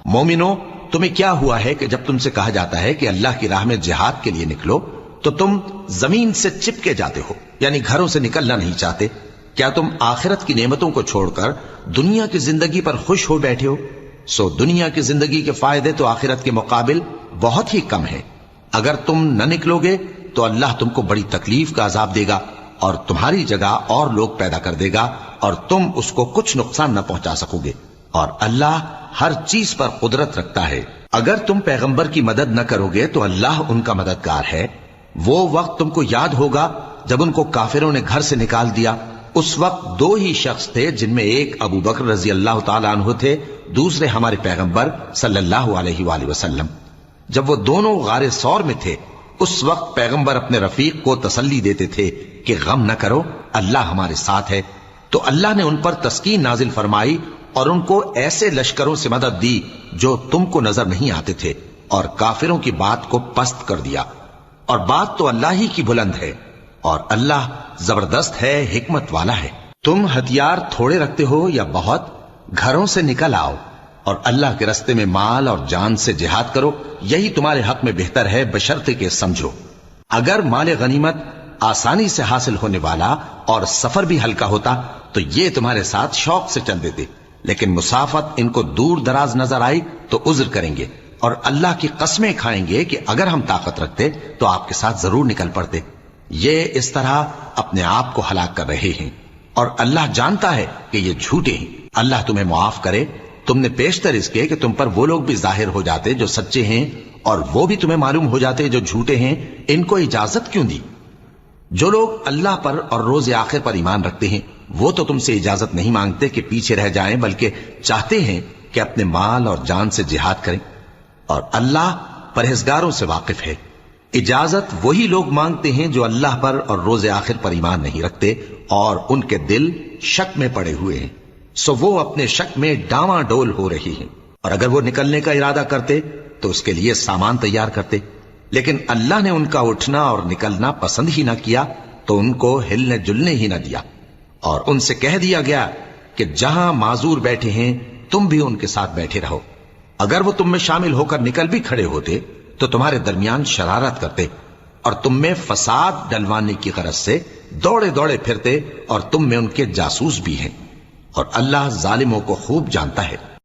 مومنو، تمہیں کیا ہوا ہے کہ جب تم سے کہا جاتا ہے کہ اللہ کی راہ میں جہاد کے لیے نکلو تو تم زمین سے چپکے جاتے ہو، یعنی گھروں سے نکلنا نہیں چاہتے؟ کیا تم آخرت کی نعمتوں کو چھوڑ کر دنیا کی زندگی پر خوش ہو بیٹھے ہو؟ سو دنیا کی زندگی کے فائدے تو آخرت کے مقابل بہت ہی کم ہیں۔ اگر تم نہ نکلو گے تو اللہ تم کو بڑی تکلیف کا عذاب دے گا اور تمہاری جگہ اور لوگ پیدا کر دے گا اور تم اس کو کچھ نقصان نہ پہنچا سکو گے، اور اللہ ہر چیز پر قدرت رکھتا ہے۔ اگر تم پیغمبر کی مدد نہ کرو گے تو اللہ ان کا مددگار ہے۔ وہ وقت تم کو یاد ہوگا جب ان کو کافروں نے گھر سے نکال دیا۔ اس وقت دو ہی شخص تھے، جن میں ایک ابو بکر رضی اللہ تعالیٰ عنہ تھے، دوسرے ہمارے پیغمبر صلی اللہ علیہ وآلہ وسلم۔ جب وہ دونوں غار ثور میں تھے، اس وقت پیغمبر اپنے رفیق کو تسلی دیتے تھے کہ غم نہ کرو، اللہ ہمارے ساتھ ہے۔ تو اللہ نے ان پر تسکین نازل فرمائی اور ان کو ایسے لشکروں سے مدد دی جو تم کو نظر نہیں آتے تھے، اور کافروں کی بات کو پست کر دیا۔ اور بات تو اللہ ہی کی بلند ہے، اور اللہ زبردست ہے، حکمت والا ہے۔ تم ہتھیار تھوڑے رکھتے ہو یا بہت، گھروں سے نکل آؤ اور اللہ کے رستے میں مال اور جان سے جہاد کرو، یہی تمہارے حق میں بہتر ہے، بشرطے کہ سمجھو۔ اگر مال غنیمت آسانی سے حاصل ہونے والا اور سفر بھی ہلکا ہوتا تو یہ تمہارے ساتھ شوق سے چل دیتے، لیکن مسافت ان کو دور دراز نظر آئی تو عذر کریں گے، اور اللہ کی قسمیں کھائیں گے کہ اگر ہم طاقت رکھتے تو آپ کے ساتھ ضرور نکل پڑتے۔ یہ اس طرح اپنے آپ کو ہلاک کر رہے ہیں، اور اللہ جانتا ہے کہ یہ جھوٹے ہیں۔ اللہ تمہیں معاف کرے۔ تم نے پیشتر اس کے کہ تم پر وہ لوگ بھی ظاہر ہو جاتے جو سچے ہیں، اور وہ بھی تمہیں معلوم ہو جاتے جو جھوٹے ہیں، ان کو اجازت کیوں دی؟ جو لوگ اللہ پر اور روز آخر پر ایمان رکھتے ہیں وہ تو تم سے اجازت نہیں مانگتے کہ پیچھے رہ جائیں، بلکہ چاہتے ہیں کہ اپنے مال اور جان سے جہاد کریں، اور اللہ پرہیزگاروں سے واقف ہے۔ اجازت وہی لوگ مانگتے ہیں جو اللہ پر اور روز آخر پر ایمان نہیں رکھتے اور ان کے دل شک میں پڑے ہوئے ہیں، سو وہ اپنے شک میں ڈاواں ڈول ہو رہی ہیں، اور اگر وہ نکلنے کا ارادہ کرتے تو اس کے لیے سامان تیار کرتے، لیکن اللہ نے ان کا اٹھنا اور نکلنا پسند ہی نہ کیا تو ان کو ہلنے جلنے ہی نہ دیا، اور ان سے کہہ دیا گیا کہ جہاں معذور بیٹھے ہیں تم بھی ان کے ساتھ بیٹھے رہو۔ اگر وہ تم میں شامل ہو کر نکل بھی کھڑے ہوتے تو تمہارے درمیان شرارت کرتے اور تم میں فساد ڈلوانے کی غرض سے دوڑے دوڑے پھرتے، اور تم میں ان کے جاسوس بھی ہیں، اور اللہ ظالموں کو خوب جانتا ہے۔